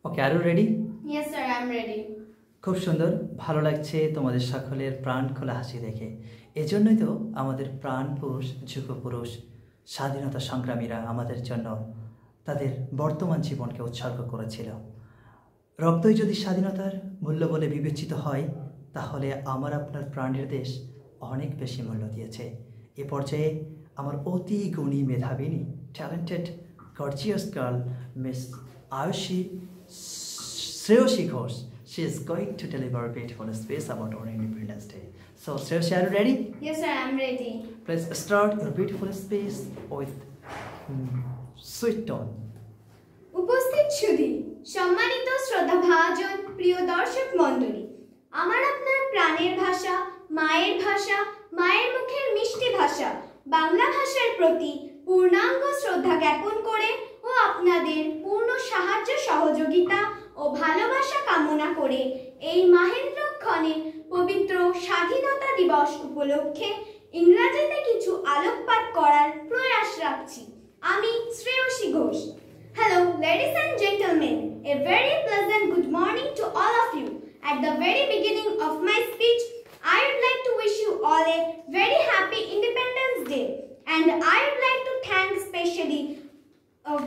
Okay, are you ready? Yes, sir, I'm ready. খুব সুন্দর, ভালো লাগছে তোমাদের সকলের প্রাণ খোলা হাসি দেখে। এজন্যই তো আমাদের প্রাণ পুরুষ যুগপুরুষ স্বাধীনতা সংগ্রামীরা আমাদের জন্য তাদের বর্তমান জীবনকে উৎসর্গ করেছিল। রক্তই যদি স্বাধীনতার মূল্য বলে বিবেচিত হয়, তাহলে আমার আপনার প্রাণের দেশ অনেক বেশি মূল্য দিয়েছে। এ পর্যায়ে আমার অতি গুণী মেধাবিনী talented gorgeous girl miss Ayushi Shreyasi Ghosh, she is going to deliver a beautiful speech about our Independence Day. So Shreyashi, are you ready? Yes, sir, I'm ready. Please start your beautiful speech with sweet tone. উপস্থিত সুধী, সম্মানিত শ্রদ্ধাভাজন প্রিয় দর্শক মণ্ডলী, আমার আপনার প্রাণের ভাষা, মায়ের মুখের মিষ্টি ভাষা বাংলা ভাষার প্রতি পূর্ণাঙ্গ শ্রদ্ধা জ্ঞাপন করে ও আপনাদের পূর্ণ সাহায্য সহযোগিতা ও ভালোবাসা কামনা করে এই মাহেন্দ্রক্ষণে পবিত্র স্বাধীনতা দিবস উপলক্ষে ইংরেজিতে কিছু আলোকপাত করার প্রয়াস রাখছি। আমি Shreyasi Ghosh. Hello, ladies and gentlemen. A very pleasant good morning to all of you. At the very beginning of my speech, I would like to wish you all a very happy Independence Day, and I would like to thank specially of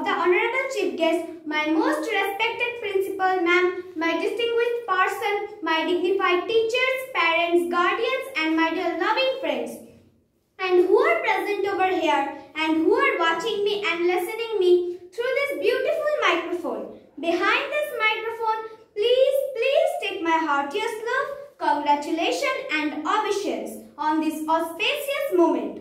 the honorable chief guest, my most respected principal ma'am, my distinguished person, my dignified teachers, parents, guardians, and my dear loving friends, and who are present over here and who are watching me and listening me through this beautiful microphone. Behind this microphone, please take my heartiest love, congratulations and ovations on this auspicious moment.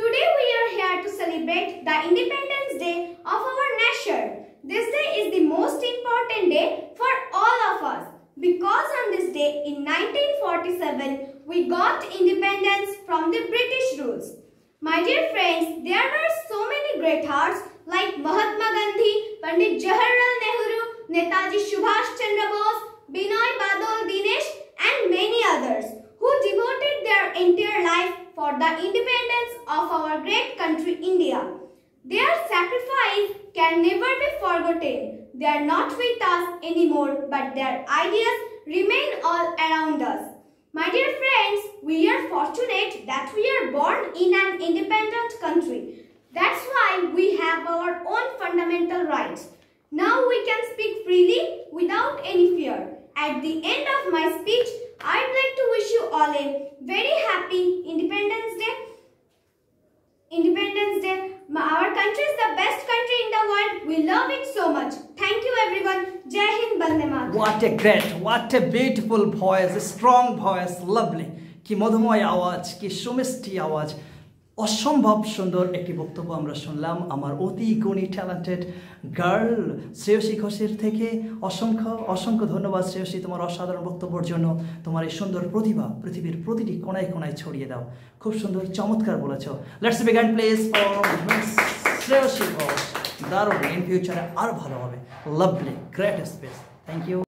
Today we are here to celebrate the Independence Day of our nation. This day is the most important day for all of us, because on this day in 1947 we got independence from the British rules. My dear friends, there were so many great hearts like Mahatma Gandhi, Pandit Jawaharlal Nehru, Netaji Subhash Chandra Bose, Binoy Badal Dinesh, and many others who devoted their entire life for the independence of our great country India. Their sacrifice can never be forgotten. They are not with us anymore, but their ideas remain all around us. My dear friends, we are fortunate that we are born in an independent country. That's why we have our own fundamental rights. Now we can speak freely without any fear. At the end of my speech, I'd like to wish you all a very happy Independence Day. Our country is the best country in the world. We love it so much. Thank you everyone. Jai Hind, Bande Mataram. What a beautiful voice, a strong voice, lovely. কি মধুময় আওয়াজ, কি সুমিষ্টি আওয়াজ, অসম্ভব সুন্দর একটি বক্তব্য আমরা শুনলাম আমার অতি গুণী ট্যালেন্টেড গার্ল শ্রেয়সী ঘোষের থেকে। অসংখ্য ধন্যবাদ শ্রেয়সী, তোমার অসাধারণ বক্তব্যের জন্য। তোমার এই সুন্দর প্রতিভা পৃথিবীর প্রতিটি কোনায় কোনায় ছড়িয়ে দাও। খুব সুন্দর, চমৎকার বলেছ। Let's begin please for Shreyasi Ghosh. দারুণ, ইন ফিউচারে আরও ভালো হবে। Lovely, great space. Thank you.